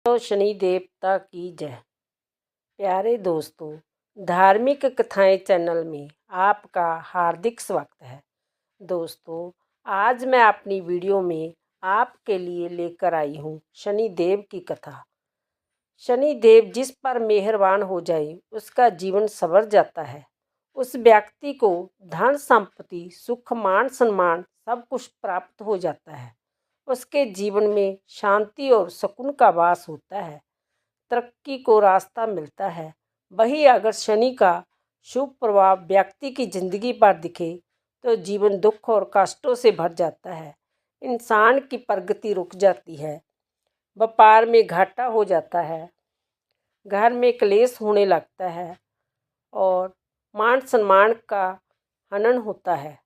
तो शनि देवता की जय। प्यारे दोस्तों, धार्मिक कथाएं चैनल में आपका हार्दिक स्वागत है। दोस्तों, आज मैं अपनी वीडियो में आपके लिए लेकर आई हूँ शनि देव की कथा। शनि देव जिस पर मेहरबान हो जाए उसका जीवन संवर जाता है। उस व्यक्ति को धन संपत्ति, सुख, मान सम्मान सब कुछ प्राप्त हो जाता है। उसके जीवन में शांति और सुकून का वास होता है, तरक्की को रास्ता मिलता है। वही अगर शनि का शुभ प्रभाव व्यक्ति की जिंदगी पर दिखे तो जीवन दुख और कष्टों से भर जाता है। इंसान की प्रगति रुक जाती है, व्यापार में घाटा हो जाता है, घर में क्लेश होने लगता है और मान सम्मान का हनन होता है।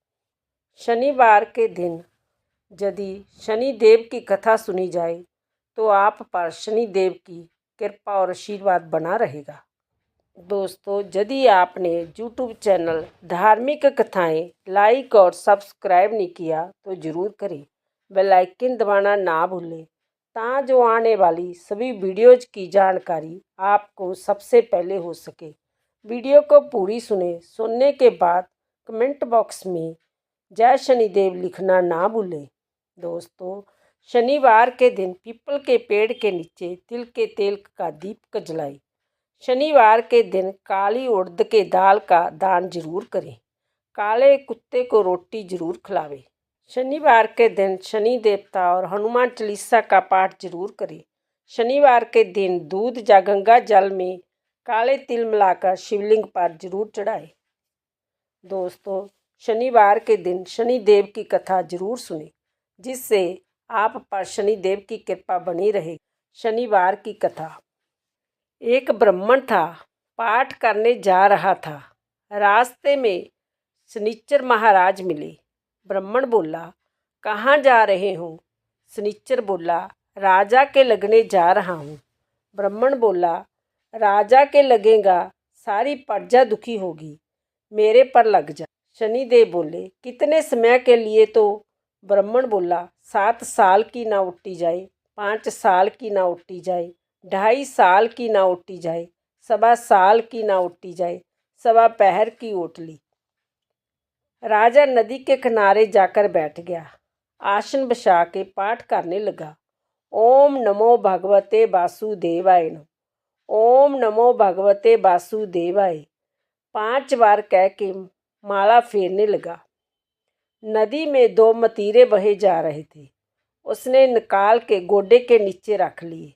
शनिवार के दिन यदि शनि देव की कथा सुनी जाए तो आप पर शनि देव की कृपा और आशीर्वाद बना रहेगा। दोस्तों, यदि आपने यूट्यूब चैनल धार्मिक कथाएं लाइक और सब्सक्राइब नहीं किया तो ज़रूर करें। बेल आइकन दबाना ना भूलें जो आने वाली सभी वीडियोज़ की जानकारी आपको सबसे पहले हो सके। वीडियो को पूरी सुनने के बाद कमेंट बॉक्स में जय शनिदेव लिखना ना भूलें। दोस्तों, शनिवार के दिन पीपल के पेड़ के नीचे तिल के तेल का दीपक जलाएं। शनिवार के दिन काली उड़द के दाल का दान जरूर करें। काले कुत्ते को रोटी जरूर खिलावें। शनिवार के दिन शनि देवता और हनुमान चालीसा का पाठ जरूर करें। शनिवार के दिन दूध या गंगा जल में काले तिल मिलाकर शिवलिंग पर जरूर चढ़ाएं। दोस्तों, शनिवार के दिन शनि देव की कथा जरूर सुने, जिससे आप पर शनि देव की कृपा बनी रहे। शनिवार की कथा। एक ब्राह्मण था, पाठ करने जा रहा था। रास्ते में शनिचर महाराज मिले। ब्राह्मण बोला, कहाँ जा रहे हो? शनिचर बोला, राजा के लगने जा रहा हूँ। ब्राह्मण बोला, राजा के लगेगा, सारी प्रजा दुखी होगी, मेरे पर लग जा। शनिदेव बोले, कितने समय के लिए? तो ब्राह्मण बोला, 7 साल की ना उठी जाए, 5 साल की ना उठी जाए, 2.5 साल की ना उठी जाए, 1.25 साल की ना उठी जाए, 1.25 पहर की ओट ली। राजा नदी के किनारे जाकर बैठ गया। आसन बिछा के पाठ करने लगा। ओम नमो भगवते वासुदेवाय नमः, ओम नमो भगवते वासुदेवाय 5 बार कह के माला फेरने लगा। नदी में 2 मतीरे बहे जा रहे थे। उसने निकाल के गोडे के नीचे रख लिए।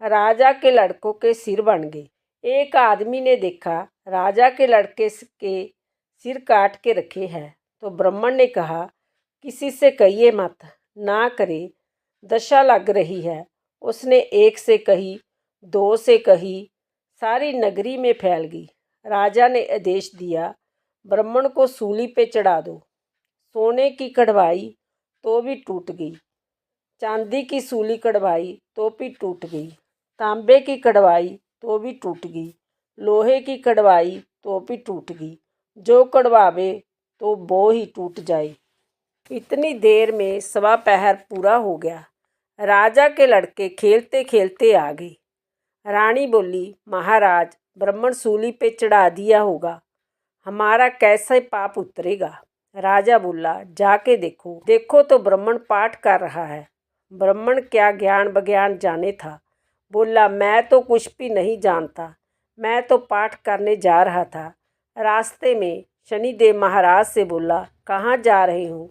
राजा के लड़कों के सिर बन गए। एक आदमी ने देखा राजा के लड़के के सिर काट के रखे हैं, तो ब्राह्मण ने कहा, किसी से कहिए मत, ना करे, दशा लग रही है। उसने 1 से कही, 2 से कही, सारी नगरी में फैल गई। राजा ने आदेश दिया, ब्राह्मण को सूली पे चढ़ा दो। सोने की कढ़वाई तो भी टूट गई, चांदी की सूली कढ़वाई तो भी टूट गई, तांबे की कढ़वाई तो भी टूट गई, लोहे की कढ़वाई तो भी टूट गई, जो कढ़वावे तो वो ही टूट जाए। इतनी देर में 1.25 पहर पूरा हो गया। राजा के लड़के खेलते खेलते आ गए। रानी बोली, महाराज, ब्राह्मण सूली पे चढ़ा दिया होगा, हमारा कैसे पाप उतरेगा? राजा बोला, जाके देखो। देखो तो ब्राह्मण पाठ कर रहा है। ब्राह्मण क्या ज्ञान बज्ञान जाने था। बोला, मैं तो कुछ भी नहीं जानता, मैं तो पाठ करने जा रहा था। रास्ते में शनिदेव महाराज से बोला, कहाँ जा रहे हो?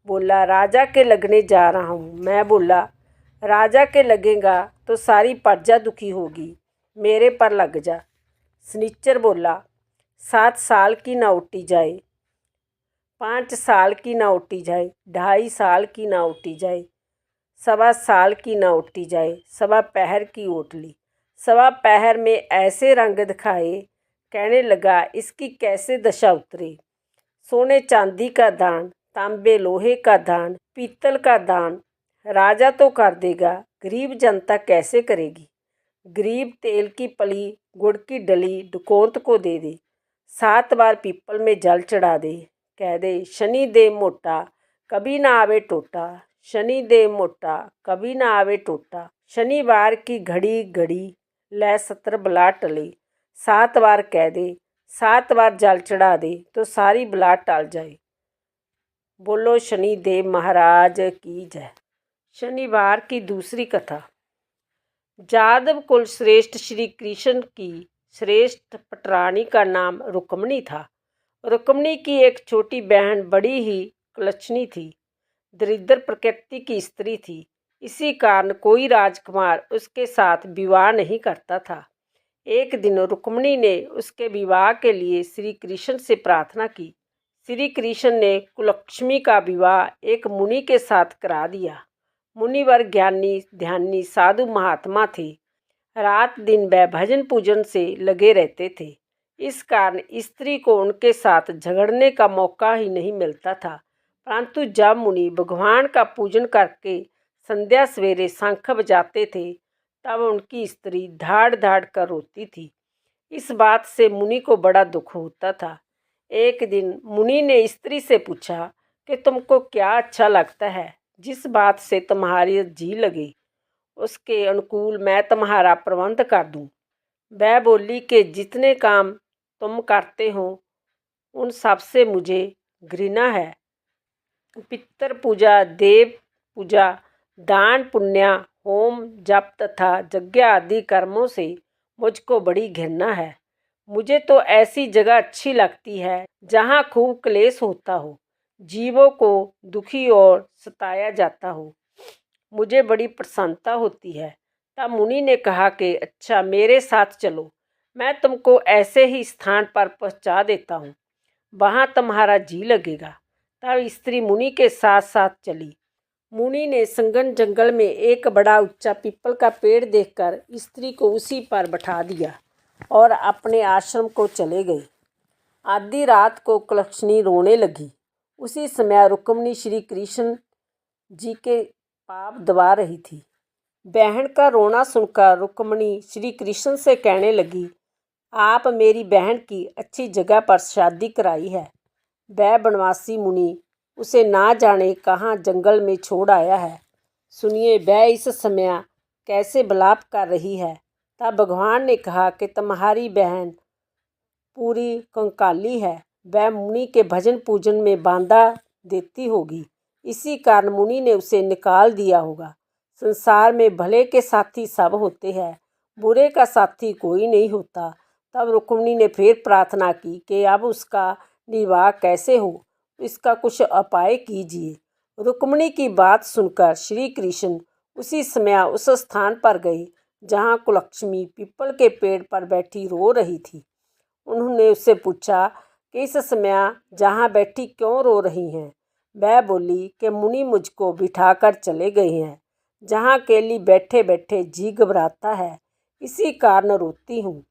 बोला, राजा के लगने जा रहा हूँ। मैं बोला, राजा के लगेगा तो सारी प्रजा दुखी होगी, मेरे पर लग जा। शनिचर बोला, 7 साल की ना उठी जाए, 5 साल की ना उठी जाए, 2.5 साल की ना उठी जाए, 1.25 साल की ना उठी जाए, 1.25 पहर की ओट ली। 1.25 पहर में ऐसे रंग दिखाए, कहने लगा, इसकी कैसे दशा उतरे। सोने चांदी का दान, तांबे लोहे का दान, पीतल का दान राजा तो कर देगा, गरीब जनता कैसे करेगी? गरीब तेल की पली, गुड़ की डली डुकोंत को दे दे, 7 बार पीपल में जल चढ़ा दे, कह दे, शनि देव मोटा कभी ना आवे टोटा, शनि देव मोटा कभी ना आवे टोटा, शनिवार की घड़ी घड़ी लै 70 बला टले, 7 बार कह दे 7 बार जल चढ़ा दे तो सारी बला टल जाए। बोलो शनिदेव महाराज की जय। शनिवार की दूसरी कथा। यादव कुल श्रेष्ठ श्री कृष्ण की श्रेष्ठ पटरानी का नाम रुक्मिणी था। रुक्मिणी की एक छोटी बहन बड़ी ही कुलच्छनी थी, दरिद्र प्रकृति की स्त्री थी। इसी कारण कोई राजकुमार उसके साथ विवाह नहीं करता था। एक दिन रुक्मिणी ने उसके विवाह के लिए श्री कृष्ण से प्रार्थना की। श्री कृष्ण ने कुलक्ष्मी का विवाह एक मुनि के साथ करा दिया। मुनिवर ज्ञानी ध्यानी साधु महात्मा थे। रात दिन वह भजन पूजन से लगे रहते थे। इस कारण स्त्री को उनके साथ झगड़ने का मौका ही नहीं मिलता था। परंतु जब मुनि भगवान का पूजन करके संध्या सवेरे शंख बजाते थे तब उनकी स्त्री धाड़ धाड़ कर रोती थी। इस बात से मुनि को बड़ा दुख होता था। एक दिन मुनि ने स्त्री से पूछा कि तुमको क्या अच्छा लगता है, जिस बात से तुम्हारी जी लगे उसके अनुकूल मैं तुम्हारा प्रबंध कर दूं। वह बोली कि जितने काम तुम करते हो उन सब से मुझे घृणा है। पितृ पूजा, देव पूजा, दान पुण्य, होम जप तथा यज्ञ आदि कर्मों से मुझको बड़ी घृणा है। मुझे तो ऐसी जगह अच्छी लगती है जहाँ खूब क्लेश होता हो, जीवों को दुखी और सताया जाता हो। मुझे बड़ी प्रसन्नता होती है। तब मुनि ने कहा कि अच्छा, मेरे साथ चलो, मैं तुमको ऐसे ही स्थान पर पहुँचा देता हूँ, वहाँ तुम्हारा जी लगेगा। तब स्त्री मुनि के साथ साथ चली। मुनि ने संघन जंगल में एक बड़ा ऊंचा पीपल का पेड़ देखकर स्त्री को उसी पर बैठा दिया और अपने आश्रम को चले गए। आधी रात को कुलक्षणी रोने लगी। उसी समय रुक्मिणी श्री कृष्ण जी के पाप दबा रही थी। बहन का रोना सुनकर रुक्मिणी श्री कृष्ण से कहने लगी, आप मेरी बहन की अच्छी जगह पर शादी कराई है। वह बनवासी मुनि उसे ना जाने कहाँ जंगल में छोड़ आया है। सुनिए, वह इस समय कैसे विलाप कर रही है। तब भगवान ने कहा कि तुम्हारी बहन पूरी कंकाली है, वह मुनि के भजन पूजन में बांधा देती होगी। इसी कारण मुनि ने उसे निकाल दिया होगा। संसार में भले के साथी सब होते हैं, बुरे का साथी कोई नहीं होता। तब रुक्मिणी ने फिर प्रार्थना की कि अब उसका निर्वाह कैसे हो, इसका कुछ उपाय कीजिए। रुक्मिणी की बात सुनकर श्री कृष्ण उसी समय उस स्थान पर गए जहाँ कुलक्ष्मी पीपल के पेड़ पर बैठी रो रही थी। उन्होंने उससे पूछा कि इस समय जहाँ बैठी क्यों रो रही हैं। वह बोली कि मुनि मुझको बिठाकर चले गए हैं, जहाँ अकेली बैठे बैठे जी घबराता है, इसी कारण रोती हूँ।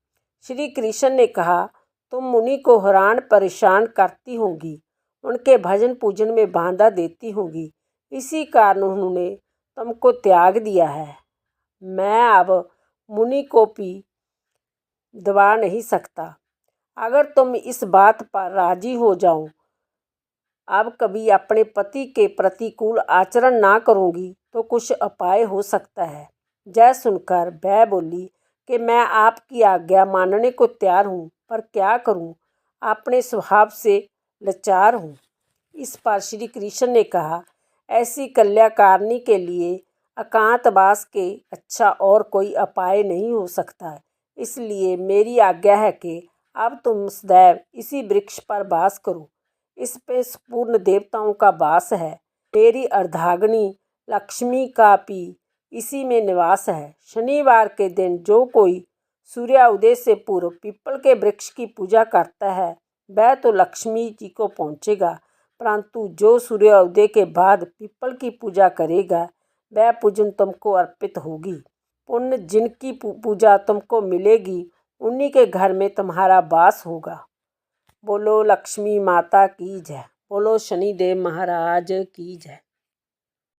श्री कृष्ण ने कहा, तुम मुनि को हैरान परेशान करती होंगी, उनके भजन पूजन में बांधा देती होंगी, इसी कारण उन्होंने तुमको त्याग दिया है। मैं अब मुनि को भी दबा नहीं सकता। अगर तुम इस बात पर राजी हो जाओ, अब कभी अपने पति के प्रतिकूल आचरण ना करूँगी तो कुछ उपाय हो सकता है। यह सुनकर वह बोली कि मैं आपकी आज्ञा मानने को तैयार हूँ, पर क्या करूँ, अपने स्वभाव से लाचार हूँ। इस पर श्री कृष्ण ने कहा, ऐसी कल्याणकारिणी के लिए एकांतवास के अच्छा और कोई उपाय नहीं हो सकता। इसलिए मेरी आज्ञा है कि अब तुम सदैव इसी वृक्ष पर वास करो। इस पे पूर्ण देवताओं का वास है। मेरी अर्धांगिनी लक्ष्मी का भी इसी में निवास है। शनिवार के दिन जो कोई सूर्योदय से पूर्व पीपल के वृक्ष की पूजा करता है वह तो लक्ष्मी जी को पहुँचेगा, परंतु जो सूर्योदय के बाद पीपल की पूजा करेगा वह पूजन तुमको अर्पित होगी। पुण्य जिनकी पूजा तुमको मिलेगी उन्हीं के घर में तुम्हारा वास होगा। बोलो लक्ष्मी माता की जय। बोलो शनिदेव महाराज की जय।